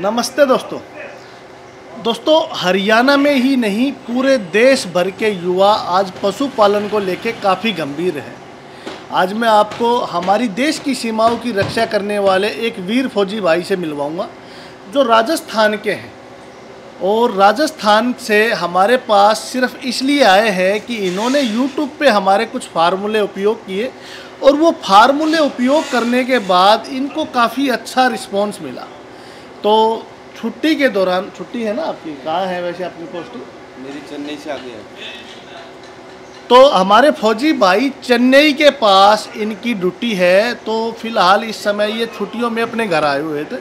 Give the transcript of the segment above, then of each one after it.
नमस्ते दोस्तों, हरियाणा में ही नहीं पूरे देश भर के युवा आज पशुपालन को लेकर काफ़ी गंभीर हैं। आज मैं आपको हमारी देश की सीमाओं की रक्षा करने वाले एक वीर फौजी भाई से मिलवाऊंगा जो राजस्थान के हैं। और राजस्थान से हमारे पास सिर्फ इसलिए आए हैं कि इन्होंने यूट्यूब पे हमारे कुछ फार्मूले उपयोग किए और वो फार्मूले उपयोग करने के बाद इनको काफ़ी अच्छा रिस्पॉन्स मिला। तो छुट्टी के दौरान, छुट्टी है ना आपकी, कहाँ है वैसे आपकी पोस्टिंग? मेरी चेन्नई से आ गई है। तो हमारे फौजी भाई चेन्नई के पास इनकी ड्यूटी है, तो फिलहाल इस समय ये छुट्टियों में अपने घर आए हुए थे।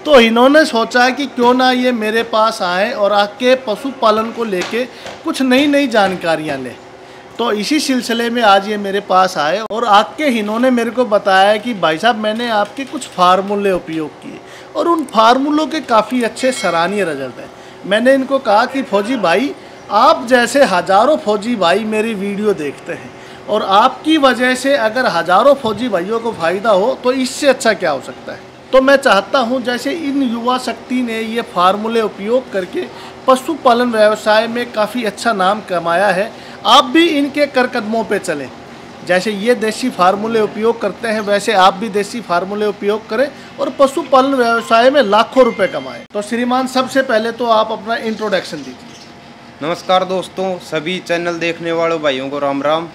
तो इन्होंने सोचा कि क्यों ना ये मेरे पास आए और आके पशुपालन को लेके कुछ नई जानकारियाँ लें। तो इसी सिलसिले में आज ये मेरे पास आए और आके इन्होंने मेरे को बताया कि भाई साहब मैंने आपके कुछ फार्मूले उपयोग किए और उन फार्मूलों के काफ़ी अच्छे सराहनीय रिजल्ट हैं। मैंने इनको कहा कि फौजी भाई, आप जैसे हज़ारों फौजी भाई मेरी वीडियो देखते हैं और आपकी वजह से अगर हज़ारों फौजी भाइयों को फ़ायदा हो तो इससे अच्छा क्या हो सकता है। तो मैं चाहता हूं जैसे इन युवा शक्ति ने ये फार्मूले उपयोग करके पशुपालन व्यवसाय में काफ़ी अच्छा नाम कमाया है, आप भी इनके कर कदमों पे चलें। जैसे ये देसी फार्मूले उपयोग करते हैं वैसे आप भी देसी फार्मूले उपयोग करें और पशुपालन व्यवसाय में लाखों रुपए कमाएं। तो श्रीमान, सबसे पहले तो आप अपना इंट्रोडक्शन दीजिए। नमस्कार दोस्तों, सभी चैनल देखने वाले भाइयों को राम राम।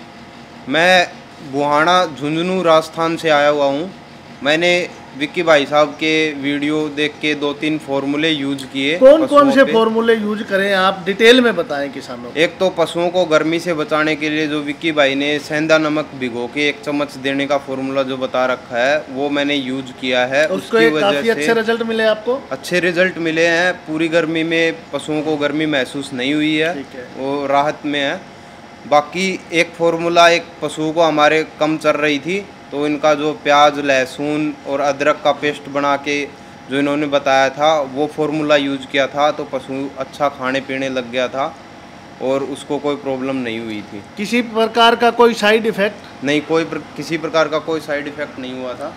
मैं बुहाना झुंझुनू राजस्थान से आया हुआ हूँ। मैंने विक्की भाई साहब के वीडियो देख के 2-3 फार्मूले यूज किए। कौन से फार्मूले यूज करें आप डिटेल में बताएं किसानों को। एक तो पशुओं को गर्मी से बचाने के लिए जो विक्की भाई ने सेंधा नमक भिगो के 1 चम्मच देने का फार्मूला जो बता रखा है वो मैंने यूज किया है। उसकी वजह से अच्छे रिजल्ट मिले आपको? अच्छे रिजल्ट मिले हैं। पूरी गर्मी में पशुओं को गर्मी महसूस नहीं हुई है, वो राहत में है। बाकी एक फार्मूला, एक पशु को हमारे कम चल रही थी तो इनका जो प्याज, लहसुन और अदरक का पेस्ट बना के जो इन्होंने बताया था वो फार्मूला यूज किया था, तो पशु अच्छा खाने पीने लग गया था और उसको कोई प्रॉब्लम नहीं हुई थी। किसी प्रकार का कोई साइड इफ़ेक्ट नहीं? किसी प्रकार का कोई साइड इफ़ेक्ट नहीं हुआ था।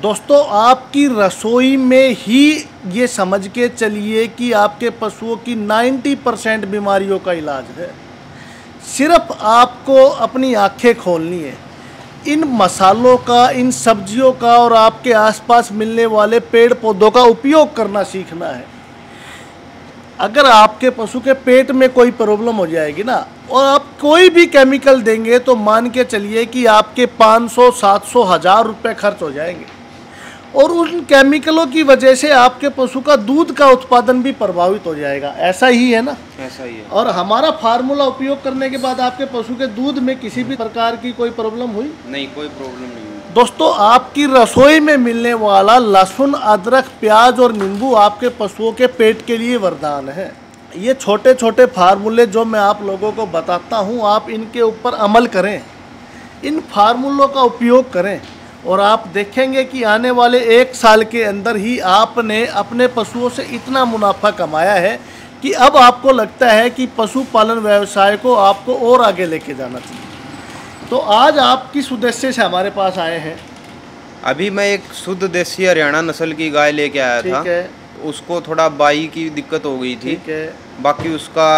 दोस्तों, आपकी रसोई में ही ये समझ के चलिए कि आपके पशुओं की 90% बीमारियों का इलाज है। सिर्फ आपको अपनी आंखें खोलनी है, इन मसालों का, इन सब्जियों का और आपके आसपास मिलने वाले पेड़ पौधों का उपयोग करना सीखना है। अगर आपके पशु के पेट में कोई प्रॉब्लम हो जाएगी ना और आप कोई भी केमिकल देंगे तो मान के चलिए कि आपके 500, 700, 1000 रुपये खर्च हो जाएंगे और उन केमिकलों की वजह से आपके पशु का दूध का उत्पादन भी प्रभावित हो जाएगा। ऐसा ही है ना? ऐसा ही है। और हमारा फार्मूला उपयोग करने के बाद आपके पशु के दूध में किसी भी प्रकार की कोई प्रॉब्लम हुई? नहीं, कोई प्रॉब्लम नहीं हुई। दोस्तों, आपकी रसोई में मिलने वाला लहसुन, अदरक, प्याज और नींबू आपके पशुओं के पेट के लिए वरदान है। ये छोटे छोटे फार्मूले जो मैं आप लोगों को बताता हूँ, आप इनके ऊपर अमल करें, इन फार्मूलों का उपयोग करें और आप देखेंगे कि आने वाले 1 साल के अंदर ही आपने अपने पशुओं से इतना मुनाफा कमाया है कि अब आपको लगता है कि पशुपालन व्यवसाय को आपको और आगे लेके जाना चाहिए। तो आज आप किस उद्देश्य से हमारे पास आए हैं? अभी मैं एक शुद्ध देसी हरियाणा नस्ल की गाय लेके आया था। ठीक है। उसको थोड़ा बाई की दिक्कत हो गई थी। ठीक है। बाकी उसका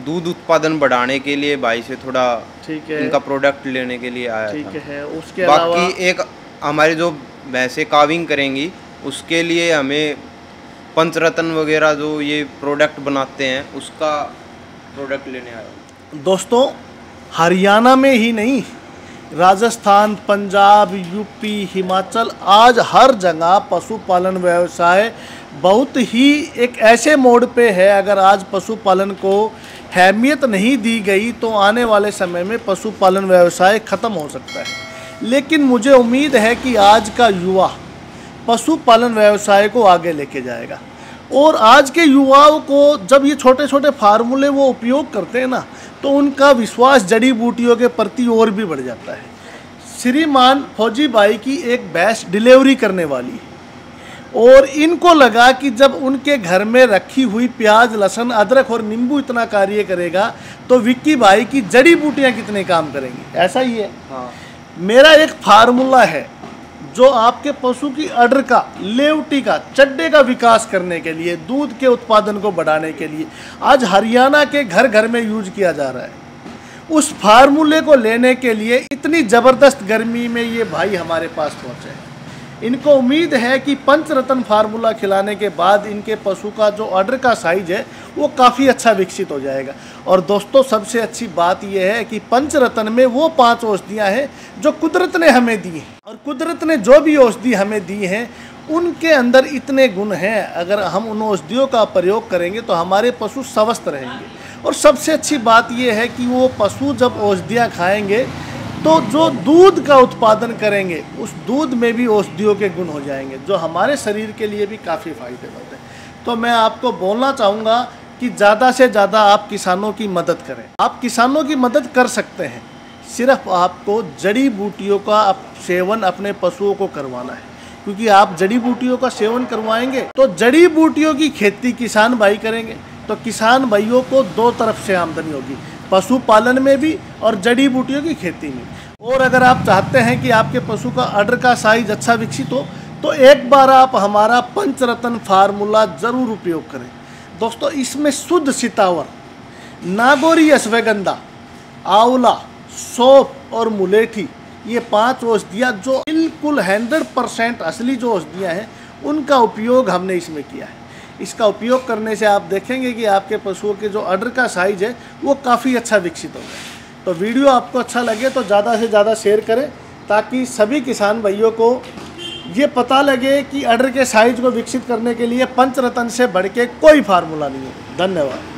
दूध उत्पादन बढ़ाने के लिए भाई से थोड़ा, ठीक है, इनका प्रोडक्ट लेने के लिए आया था। ठीक है। उसके अलावा बाकी एक हमारे जो भैंसे काविंग करेंगी उसके लिए हमें पंचरत्न वगैरह जो ये प्रोडक्ट बनाते हैं उसका प्रोडक्ट लेने आया। दोस्तों, हरियाणा में ही नहीं, राजस्थान, पंजाब, यूपी, हिमाचल, आज हर जगह पशुपालन व्यवसाय बहुत ही एक ऐसे मोड़ पे है। अगर आज पशुपालन को अहमियत नहीं दी गई तो आने वाले समय में पशुपालन व्यवसाय ख़त्म हो सकता है। लेकिन मुझे उम्मीद है कि आज का युवा पशुपालन व्यवसाय को आगे लेके जाएगा और आज के युवाओं को जब ये छोटे छोटे फार्मूले वो उपयोग करते हैं ना तो उनका विश्वास जड़ी बूटियों के प्रति और भी बढ़ जाता है। श्रीमान फौजी भाई की एक भैंस डिलीवरी करने वाली है और इनको लगा कि जब उनके घर में रखी हुई प्याज, लहसुन, अदरक और नींबू इतना कार्य करेगा तो विक्की भाई की जड़ी बूटियाँ कितने काम करेंगी। ऐसा ही है। हाँ। मेरा एक फार्मूला है जो आपके पशु की अडर का, लेवटी का, चड्डे का विकास करने के लिए, दूध के उत्पादन को बढ़ाने के लिए आज हरियाणा के घर घर में यूज किया जा रहा है। उस फार्मूले को लेने के लिए इतनी ज़बरदस्त गर्मी में ये भाई हमारे पास पहुँचे हैं। इनको उम्मीद है कि पंचरत्न फार्मूला खिलाने के बाद इनके पशु का जो अडर का साइज है वो काफ़ी अच्छा विकसित हो जाएगा। और दोस्तों सबसे अच्छी बात यह है कि पंचरत्न में वो 5 औषधियाँ हैं जो कुदरत ने हमें दी हैं, और कुदरत ने जो भी औषधि हमें दी हैं उनके अंदर इतने गुण हैं, अगर हम उन औषधियों का प्रयोग करेंगे तो हमारे पशु स्वस्थ रहेंगे। और सबसे अच्छी बात यह है कि वो पशु जब औषधियाँ खाएंगे तो जो दूध का उत्पादन करेंगे उस दूध में भी औषधियों के गुण हो जाएंगे, जो हमारे शरीर के लिए भी काफ़ी फायदेमंद है। तो मैं आपको बोलना चाहूँगा कि ज़्यादा से ज़्यादा आप किसानों की मदद करें। आप किसानों की मदद कर सकते हैं, सिर्फ आपको जड़ी बूटियों का सेवन अपने पशुओं को करवाना है, क्योंकि आप जड़ी बूटियों का सेवन करवाएंगे तो जड़ी बूटियों की खेती किसान भाई करेंगे, तो किसान भाइयों को 2 तरफ से आमदनी होगी, पशुपालन में भी और जड़ी बूटियों की खेती में। और अगर आप चाहते हैं कि आपके पशु का अडर का साइज अच्छा विकसित हो तो एक बार आप हमारा पंचरत्न फार्मूला ज़रूर उपयोग करें। दोस्तों इसमें शुद्ध सितावर, नागौरी अश्वगंधा, आंवला, सौंफ और मुलेठी, ये 5 औषधियाँ जो बिल्कुल 100% असली जो औषधियाँ हैं उनका उपयोग हमने इसमें किया है। इसका उपयोग करने से आप देखेंगे कि आपके पशुओं के जो अडर का साइज है वो काफ़ी अच्छा विकसित होगा। तो वीडियो आपको अच्छा लगे तो ज़्यादा से ज़्यादा शेयर करें, ताकि सभी किसान भाइयों को ये पता लगे कि अडर के साइज को विकसित करने के लिए पंचरत्न से बढ़ के कोई फार्मूला नहीं है। धन्यवाद।